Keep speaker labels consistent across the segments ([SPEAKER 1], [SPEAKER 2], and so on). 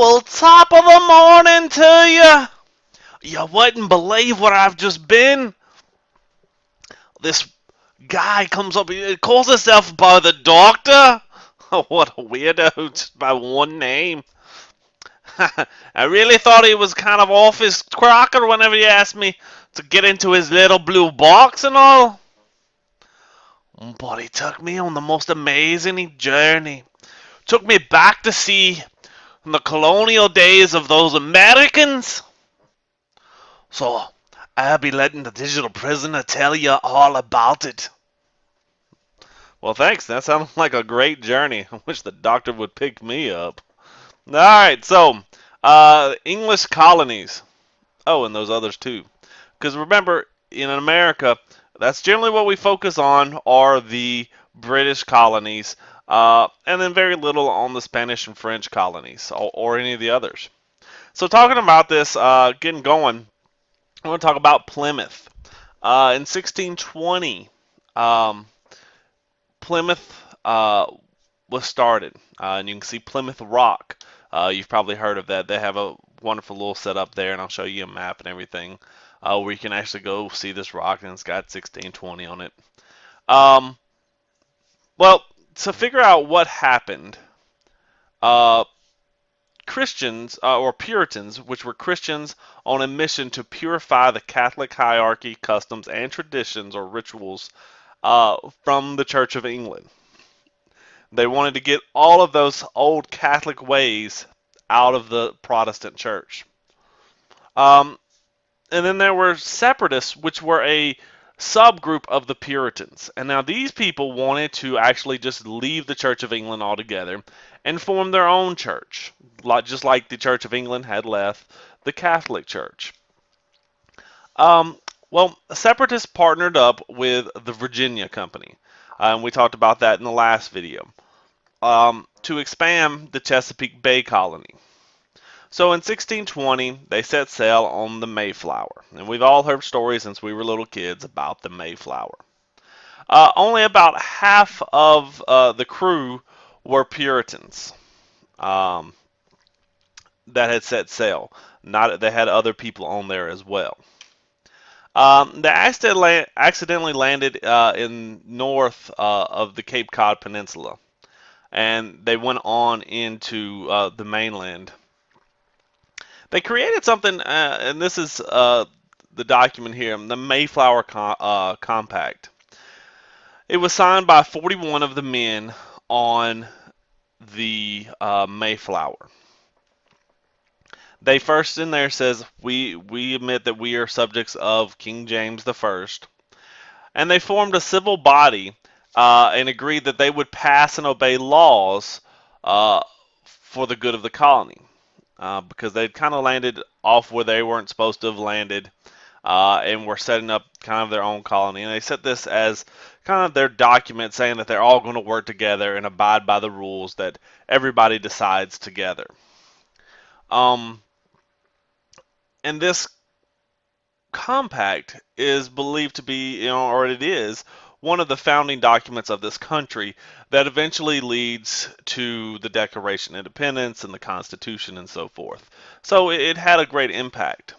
[SPEAKER 1] Well, top of the morning to you. You wouldn't believe what I've just been. This guy comes up, he calls himself by the doctor. Oh, what a weirdo, just by one name. I really thought he was kind of off his crocker whenever he asked me to get into his little blue box and all. But he took me on the most amazing journey. Took me back to see the colonial days of those Americans. So I'll be letting the digital prisoner tell you all about it. Well, thanks. That sounds like a great journey. I wish the doctor would pick me up. All right, so English colonies. Oh, and those others too. Because remember, in America, that's generally what we focus on are the British colonies, and then very little on the Spanish and French colonies or any of the others. So talking about this, getting going, I want to talk about Plymouth. In 1620, Plymouth was started, and you can see Plymouth Rock. You've probably heard of that. They have a wonderful little setup there, and I'll show you a map and everything where you can actually go see this rock, and it's got 1620 on it. Well, to figure out what happened, Christians, or Puritans, which were Christians on a mission to purify the Catholic hierarchy, customs, and traditions or rituals from the Church of England. They wanted to get all of those old Catholic ways out of the Protestant church. And then there were Separatists, which were a subgroup of the Puritans. And now these people wanted to actually just leave the Church of England altogether and form their own church, just like the Church of England had left the Catholic Church. Well, Separatists partnered up with the Virginia Company, and we talked about that in the last video, to expand the Chesapeake Bay Colony. So in 1620, they set sail on the Mayflower, and we've all heard stories since we were little kids about the Mayflower. Only about half of the crew were Puritans that had set sail. They had other people on there as well. They accidentally landed in north of the Cape Cod Peninsula, and they went on into the mainland. They created something, and this is the document here, the Mayflower Compact. It was signed by 41 of the men on the Mayflower. They first in there says, we admit that we are subjects of King James I. And they formed a civil body and agreed that they would pass and obey laws for the good of the colony. Because they'd kind of landed off where they weren't supposed to have landed, and were setting up kind of their own colony. And they set this as kind of their document saying that they're all going to work together and abide by the rules that everybody decides together. And this compact is believed to be, or it is, one of the founding documents of this country that eventually leads to the Declaration of Independence and the Constitution and so forth. So it had a great impact.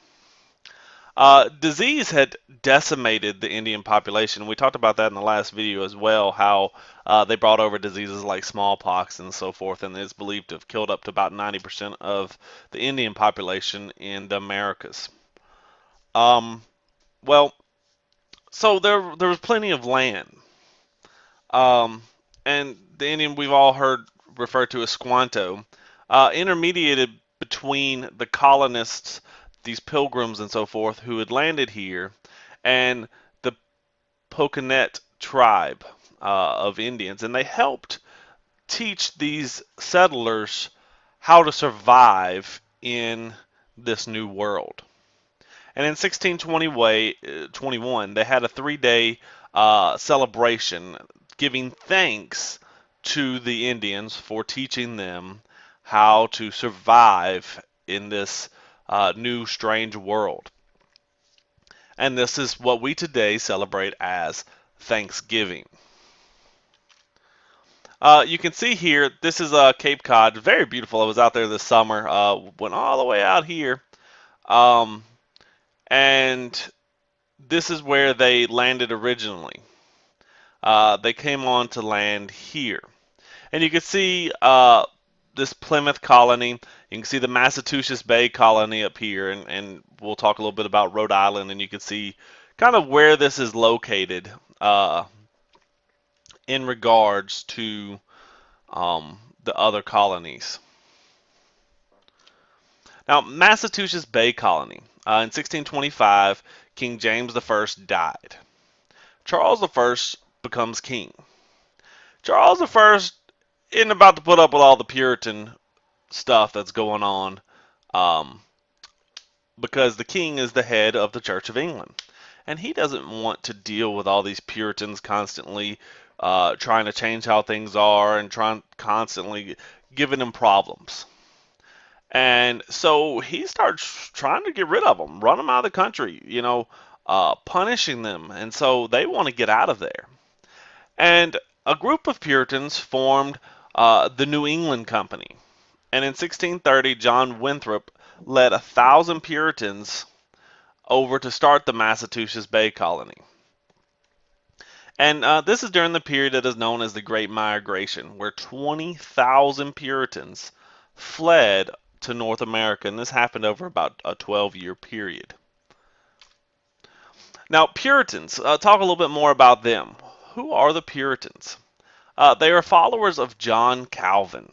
[SPEAKER 1] Disease had decimated the Indian population. We talked about that in the last video as well, how they brought over diseases like smallpox and so forth, and it's believed to have killed up to about 90% of the Indian population in the Americas. Well, so there was plenty of land. And the Indian we've all heard referred to as Squanto, intermediated between the colonists, these pilgrims and so forth, who had landed here, and the Poconet tribe of Indians. And they helped teach these settlers how to survive in this new world. And in 1621, they had a 3-day celebration giving thanks to the Indians for teaching them how to survive in this new strange world. And this is what we today celebrate as Thanksgiving. You can see here, this is Cape Cod, very beautiful. I was out there this summer, went all the way out here, um, and this is where they landed originally. They came on to land here. And you can see this Plymouth colony. You can see the Massachusetts Bay colony up here, and we'll talk a little bit about Rhode Island, and you can see kind of where this is located in regards to the other colonies. Now, Massachusetts Bay Colony. In 1625, King James I died. Charles I becomes king. Charles I isn't about to put up with all the Puritan stuff that's going on um, because the king is the head of the Church of England. And he doesn't want to deal with all these Puritans constantly trying to change how things are and trying constantly giving them problems. And so he starts trying to get rid of them, run them out of the country, punishing them. And so they want to get out of there. And a group of Puritans formed the New England Company. And in 1630, John Winthrop led 1,000 Puritans over to start the Massachusetts Bay Colony. And this is during the period that is known as the Great Migration, where 20,000 Puritans fled to North America, and this happened over about a 12-year period. Now, Puritans, talk a little bit more about them. Who are the Puritans? They are followers of John Calvin.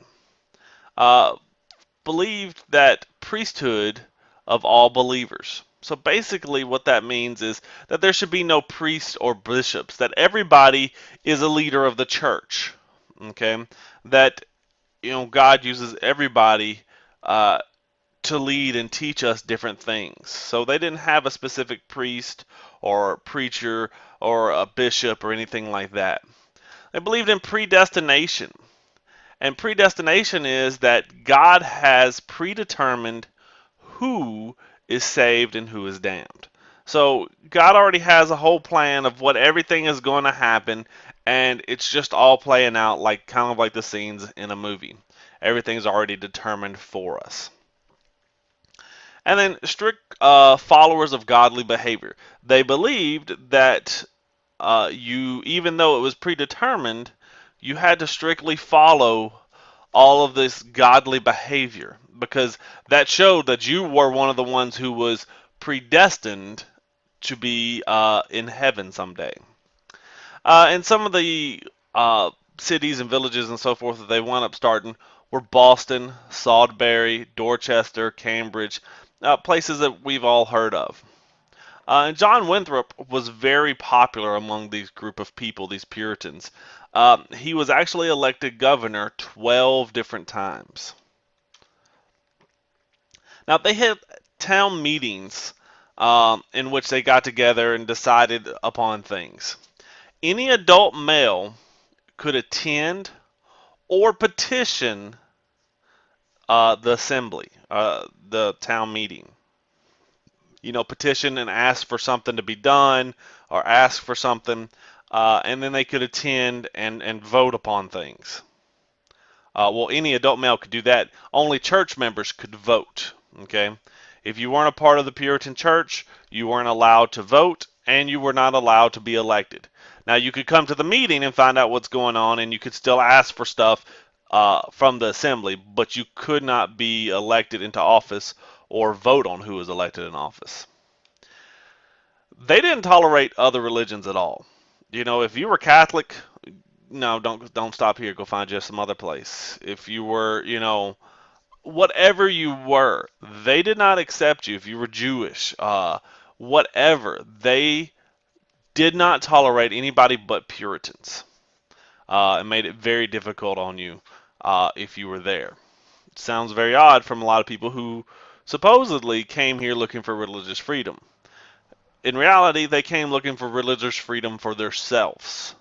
[SPEAKER 1] Believed that priesthood of all believers. So basically what that means is that there should be no priests or bishops, that everybody is a leader of the church. Okay? That God uses everybody to lead and teach us different things. So they didn't have a specific priest or preacher or a bishop or anything like that. They believed in predestination. And predestination is that God has predetermined who is saved and who is damned. So God already has a whole plan of what everything is going to happen, and it's just all playing out like kind of like the scenes in a movie. Everything's already determined for us. And then strict followers of godly behavior. They believed that even though it was predetermined, you had to strictly follow all of this godly behavior because that showed that you were one of the ones who was predestined to be in heaven someday. And some of the cities and villages and so forth that they wound up starting were Boston, Sudbury, Dorchester, Cambridge, places that we've all heard of. And John Winthrop was very popular among these group of people, these Puritans. He was actually elected governor 12 different times. Now, they had town meetings in which they got together and decided upon things. Any adult male could attend or petition the assembly, the town meeting. Petition and ask for something to be done or ask for something, and then they could attend and vote upon things. Well, any adult male could do that. Only church members could vote. Okay, if you weren't a part of the Puritan church, you weren't allowed to vote, and you were not allowed to be elected. Now, you could come to the meeting and find out what's going on, and you could still ask for stuff from the assembly, but you could not be elected into office or vote on who was elected in office. They didn't tolerate other religions at all. If you were Catholic, no, don't stop here. Go find you some other place. If you were, whatever you were, they did not accept you. If you were Jewish, whatever, they did not tolerate anybody but Puritans. It made it very difficult on you if you were there. It sounds very odd from a lot of people who supposedly came here looking for religious freedom. In reality, they came looking for religious freedom for themselves.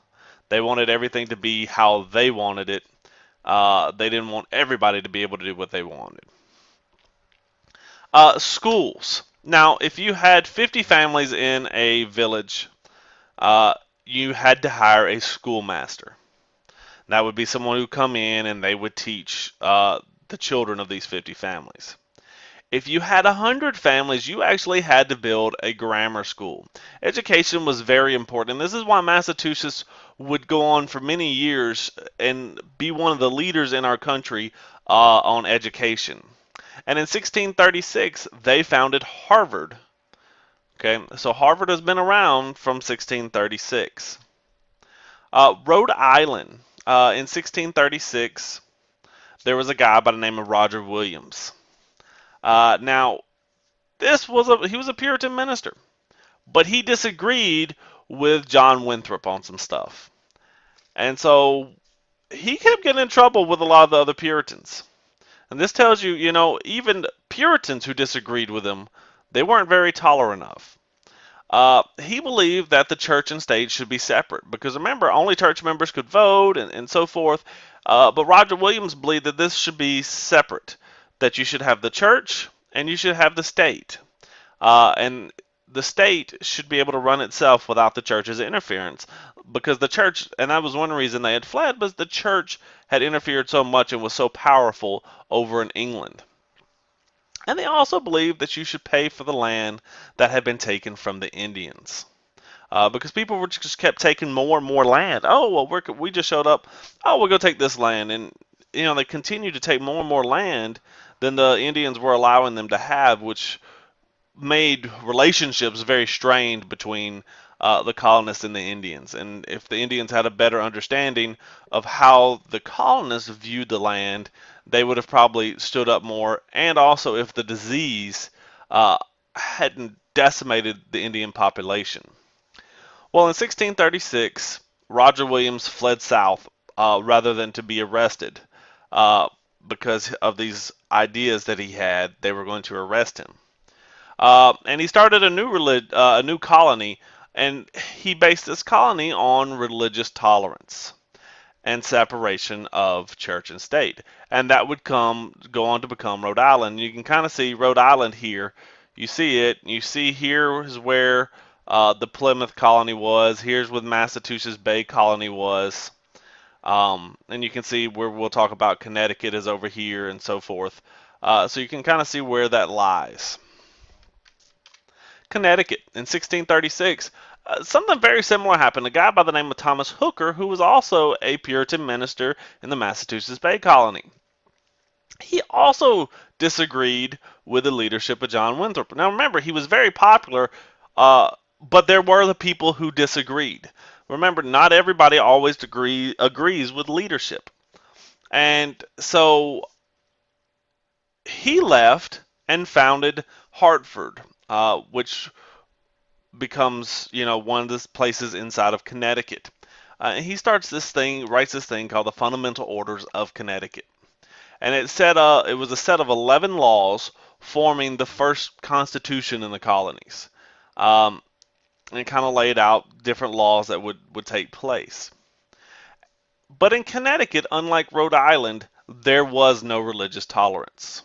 [SPEAKER 1] They wanted everything to be how they wanted it. They didn't want everybody to be able to do what they wanted. Schools. Now, if you had 50 families in a village, you had to hire a schoolmaster. That would be someone who come in and they would teach the children of these 50 families. If you had 100 families, you actually had to build a grammar school. Education was very important, and this is why Massachusetts would go on for many years and be one of the leaders in our country on education. And in 1636, they founded Harvard. Okay, so Harvard has been around from 1636. Rhode Island, in 1636, there was a guy by the name of Roger Williams. Now, he was a Puritan minister, but he disagreed with John Winthrop on some stuff, and so he kept getting in trouble with a lot of the other Puritans. And this tells you, even Puritans who disagreed with him, they weren't very tolerant of. He believed that the church and state should be separate because remember, only church members could vote and so forth. But Roger Williams believed that this should be separate, that you should have the church and you should have the state. And the state should be able to run itself without the church's interference because the church, and that was one reason they had fled, was the church had interfered so much and was so powerful over in England. And they also believed that you should pay for the land that had been taken from the Indians. Because people were just kept taking more and more land. Oh, well, we just showed up. Oh, we'll go take this land. And, they continued to take more and more land than the Indians were allowing them to have, which made relationships very strained between the colonists and the Indians. And if the Indians had a better understanding of how the colonists viewed the land, they would have probably stood up more. And also if the disease hadn't decimated the Indian population. Well, in 1636, Roger Williams fled south rather than to be arrested. Because of these ideas that he had, they were going to arrest him. And he started a new colony, and he based this colony on religious tolerance and separation of church and state. And that would go on to become Rhode Island. You can kind of see Rhode Island here. You see it. You see here is where the Plymouth colony was. Here's where the Massachusetts Bay colony was. And you can see where we'll talk about Connecticut is over here and so forth. So you can kind of see where that lies. Connecticut in 1636. Something very similar happened. A guy by the name of Thomas Hooker, who was also a Puritan minister in the Massachusetts Bay Colony. He also disagreed with the leadership of John Winthrop. Now remember, he was very popular, but there were the people who disagreed. Remember, not everybody always agrees with leadership. And so he left and founded Hartford, which becomes, one of the places inside of Connecticut. He writes this thing called the Fundamental Orders of Connecticut. And it was a set of 11 laws forming the first constitution in the colonies. And it kind of laid out different laws that would take place. But in Connecticut, unlike Rhode Island, there was no religious tolerance.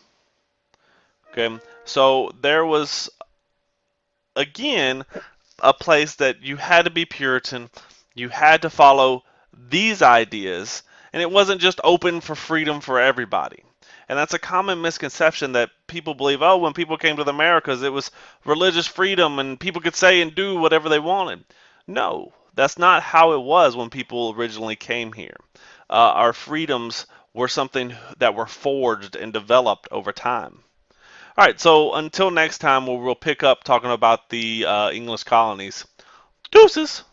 [SPEAKER 1] Okay, so there was, again, a place that you had to be Puritan, you had to follow these ideas, and it wasn't just open for freedom for everybody. And that's a common misconception that people believe, oh, when people came to the Americas, it was religious freedom and people could say and do whatever they wanted. No, that's not how it was when people originally came here. Our freedoms were something that were forged and developed over time. All right, so until next time, we'll pick up talking about the English colonies. Deuces!